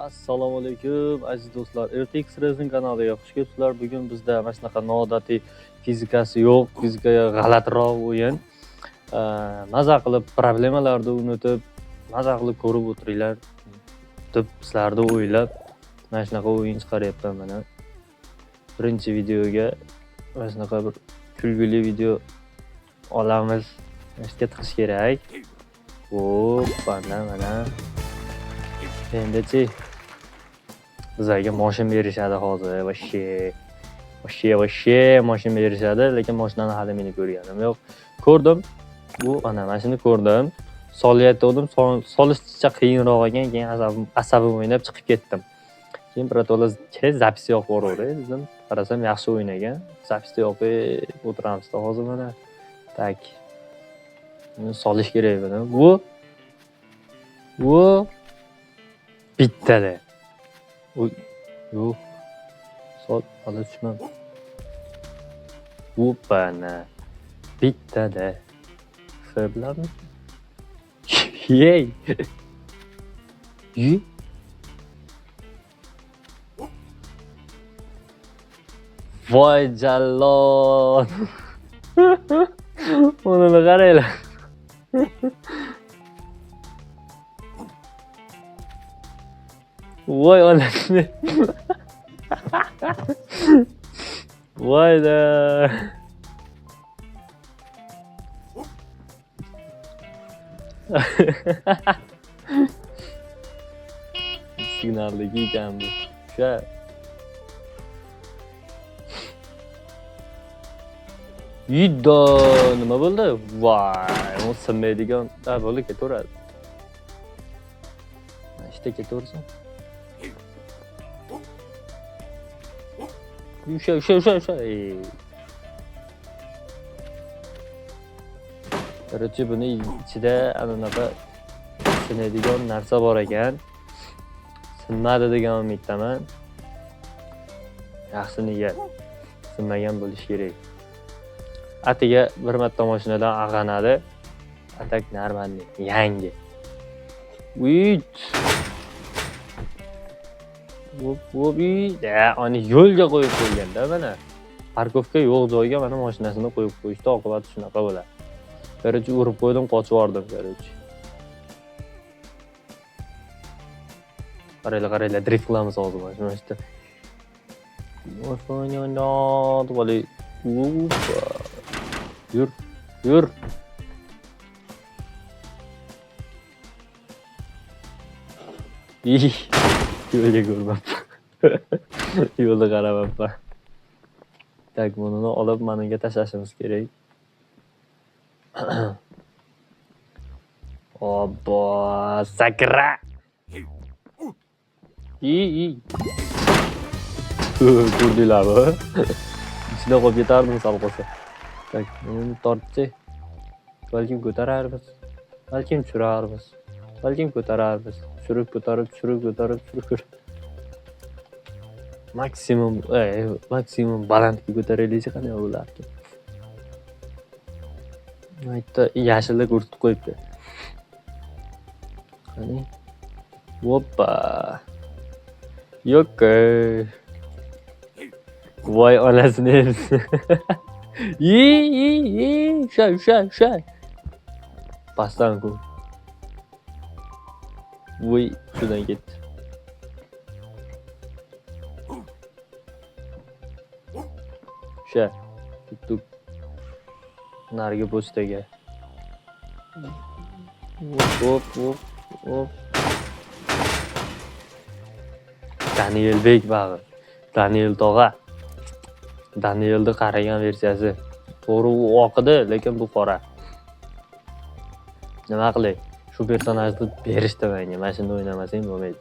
Assalomu alaykum aziz do'stlar. RTX Racing kanaliga xush kelibsizlar. Bugun bizda mana shunaqa noodatiy fizikasi yo'q, fizikaga g'alatiroq o'yin. Maza qilib problemalarni unutib, maza qilib ko'rib o'tiringlar deb sizlarni o'ylab mana shunaqa o'yin chiqaryapman mana. Birinchi videoga mana shunaqa bir kulgili video olamiz. Ishga tiqish kerak. Mana. Endi-chi bizlarga mashina berishadi hozir. Voshye mashina berishadi, lekin mashinani hali men ko'rganim yo'q. Ko'rdim. Bu ana mashina ko'rdim. Solyotdim, solishcha qiyinroq ekan, keyin asabim o'ynab chiqib ketdim. Keyin birato'la zapis yo'q bo'raverdi. Dedim, qarasam yaxshi o'ynagan. Zapisni yo'qib o'tiramiz hozir mana. Tak. Buni solish kerak buni. Bu bittada. Yo'q. Sol hali tushmam. Bana bittada. Biladimi? Yey. Voy jallod. Buni qaranglar. Voy onasini. Voyda. Signaldagi ekan bu. O'sha Yiddo nima bo'ldi? Voy, u sinmaydigan bo'ldi, ketaveradi. Ishda ketaversin. O'sha. Короче, buni ichida anaqa sinadigan narsa bor ekan. Sinmadi degan umiddaman. Yaxshini ye. Sinmagan bo'lish kerak. Atiga bir marta mashinadan ag'anadi. Atak normalniy, yangi. Ani yo'lga qo'yib qo'yganda mana parkovka yo'q joyga mana mashinasini qo'yib qo'yishdi, oqibati shunaqa bo'ladi. Короче, urib qo'ydim, qochib yordim, короче. Qaranglar, drift qilamiz hozir mana shu yerda. Yur. Yo'lga ko'rmabman. Yo'lga qaramabman. Tak, buni olib menga tashlashimiz kerak. Obbo, sakra. Ko'rdinglarmi? Ichida qolib ketardim sal qolsa. Tak, buni tortchi. Balkim ko'tararmiz. Balkim tushirarmiz. Balkim ko'tararmiz. Tushirib. Maksimum balandga ko'taraylik qanday bo'lardi? Aytda yashilda ko'rsatib qo'yibdi. Qani? Hoppa. Yo'q. Voy onasini. Shay. Pastdan ku. Voy, shundan ketdi. Tuttuk. Narigi postaga. Hop. Danielbek bag'i. Daniel tog'a. Danielni qaragan versiyasi. To'g'ri u oqidi, lekin bu qora. Nima qilay? Shu personajni berishdi menga. Mashina o'ynamasang bo'lmaydi.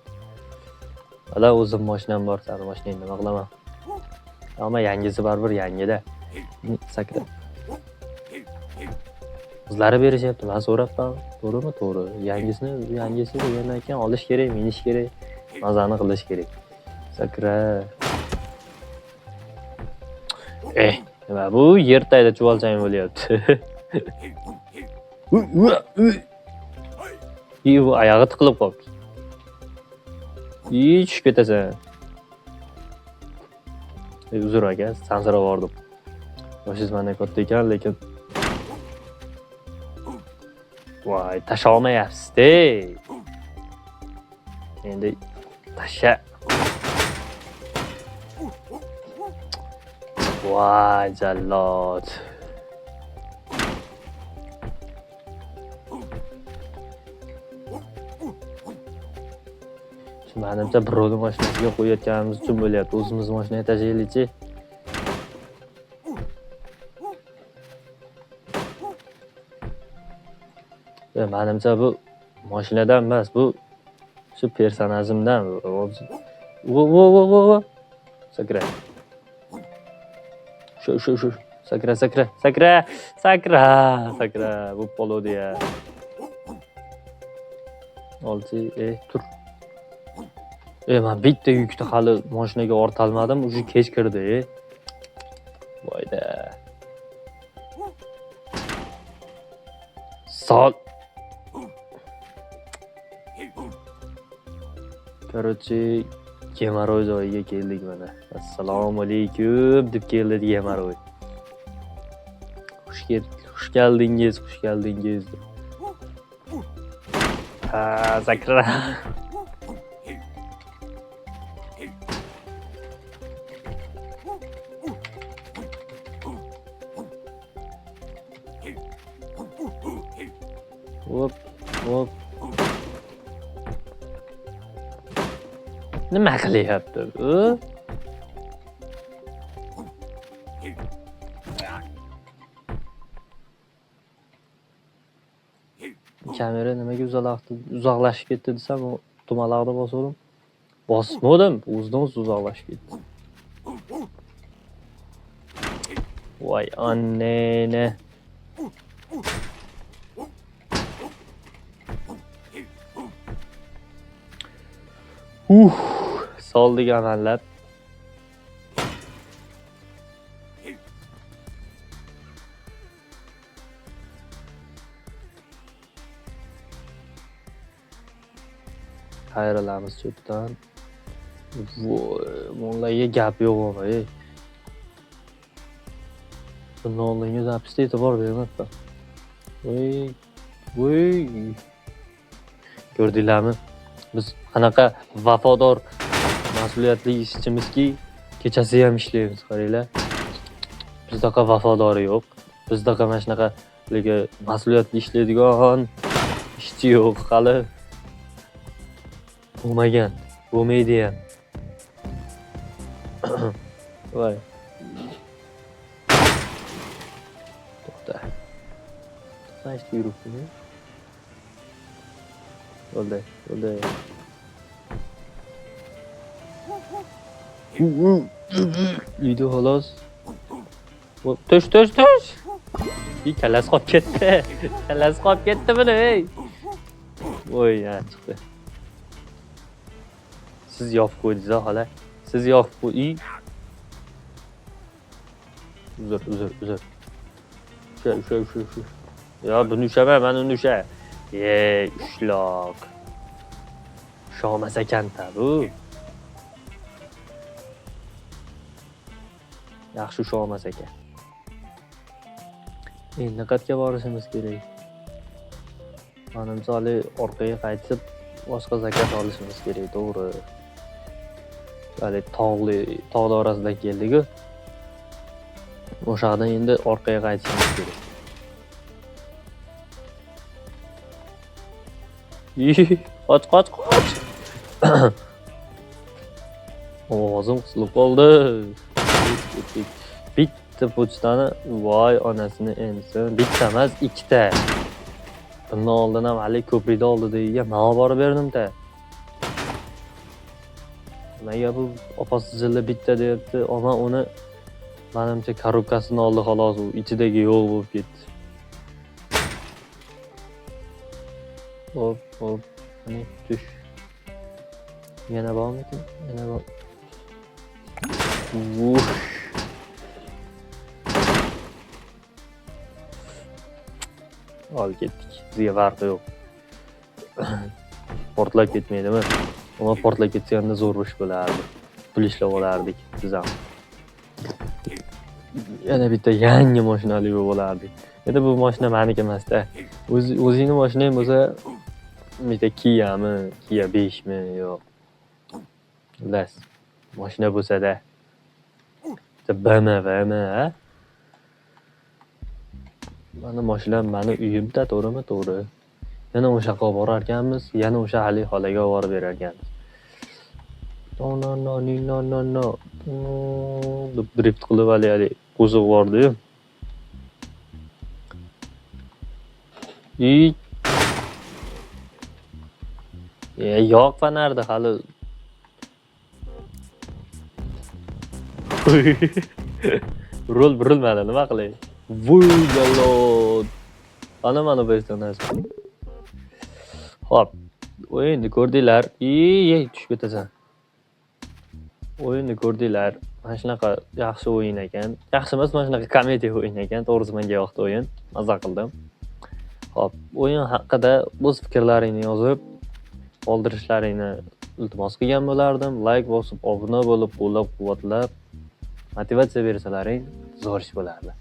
Hala o'zim mashinam bor, sal mashinani nima qilaman? Ammo yangisi baribir yangida. Sakra. Qizlari berishyapti, men so'rabman. To'g'rimi? To'g'ri. Yangisi degandan keyin olish kerak, minish kerak, mazani qilish kerak. Sakra. Nima bu yer tagida chuvalchang bo'lyapti. Bu oyog'i tiqilib qolibdi. Tushib ketasan. Uzr aka, sansirab bordim. Yoshingiz mendan katta ekan, lekin voy, tasha olmayapsiz-da. Endi tasha. Voy, jallod. Menimcha birovni mashinasiga qo'yayotganimiz uchun bo'lyapti. O'zimiz mashinaga tashlaylik-chi. Menimcha bu mashinadan emas, bu shu personajimdan. Vo. Sakra. Shu. Sakra. Bu polodiya. Olchi, tur. Men bitta yukni hali mashinaga ortalmadim, уже kech kirdi. Voyda. Sol. Короче, Kemaroy joyiga keldik mana. Assalomu alaykum deb keldi Kemaroy. Xush keldingiz. Sakra. Hop. Nima qilyapti bu? Kamera nimaga uzoqlashib ketdi desam, u tumalaqda bosdim. Bosmadim, o'zidan uzoqlashib ketdi. Voy annene. Soldik amallab. Qayrilamiz chetdan. Voy, mo'llaga gap yo'q o'g'ay. Bundan oldingi zapisda e'tibor bermabman. Voy. Ko'rdinglarmi? Biz qanaqa vafodor, mas'uliyatli ishchimizki, kechasi ham ishlaymiz, qaranglar. Bizdaqa vafodori yo'q. Bizdaqa mana shunaqa mas'uliyatli ishlaydigan ishchi yo'q hali. Bo'lmagan, bo'lmaydi ham. Voy. To'xta. Qancha yuribdi? Oldu. Uyda xolos. Tush. Bir kalas qolib ketdi buni, ey. Voy, ya chiqdi. Siz yopib qo'ydingiz, xola. Siz yopib qo'ying. Uzr. Shu. Ya, buni ushlama, men uni usha. Ushloq. Shomas ekan-da bu. Yaxshi shomas ekan. Endi qayerga borishimiz kerak? Manimcha orqaga qaytib, boshqa zakat olishimiz kerak, to'g'ri. Hali tog'lar orasidan keldik-ku. O'shadan endi orqaga qaytishimiz kerak. Qoch. Ovozim qisilib qoldi. Bitta pochtani, voy onasini ensin. Bitta emas, ikkita. Bundan oldin ham hali ko'prikda oldiga men borib berdim-da. Nimaga bu opasi jilla bitta deyapti, ama uni menimcha korobkasini oldi xolos, u ichidagi yo'q bo'lib ketdi. Hop. Hani düş. Yana bormikin? Yana bor. Olib ketdik. Bizga farqi yo'q. Portlab ketmaydimi? Ama portlab ketganda zo'r ish bo'lardi. Pul ishlab olardik biz ham. Yana bitta yangi mashinali bo'lardik. Endi bu mashina meniki emas-da. O'zingning mashinang bo'lsa, bitta Kia'mi, Kia 5mi yo'q. Xullas, mashina bo'lsa-da. Bitta BMWmi, ha? Mani mashinam, mani uyimda, to'g'rimi? To'g'ri. Yana o'sha yoqqa borar ekanmiz, yana o'sha hali xolaga olib berar ekanmiz. No. Deb drift qilib hali qo'ziq bordi-yu. Yo'q fanardi hali. Burilmadi, nima qilay? Vuy jallod. Mana personaj. Hop. O'yinni ko'rdinglar. Tushib ketasan. O'yinni ko'rdinglar. Mana shunaqa yaxshi o'yin ekan. Yaxshi emas, mana shunaqa komediya o'yin ekan. To'g'risi menga yoqdi o'yin. Maza qildim. Hop, o'yin haqida o'z fikrlaringni yozib, qoldirishlaringni iltimos qilgan bo'lardim. Like bosib, obuna bo'lib, qo'llab-quvvatlab, motivatsiya bersalaring zo'r ish bo'lardi.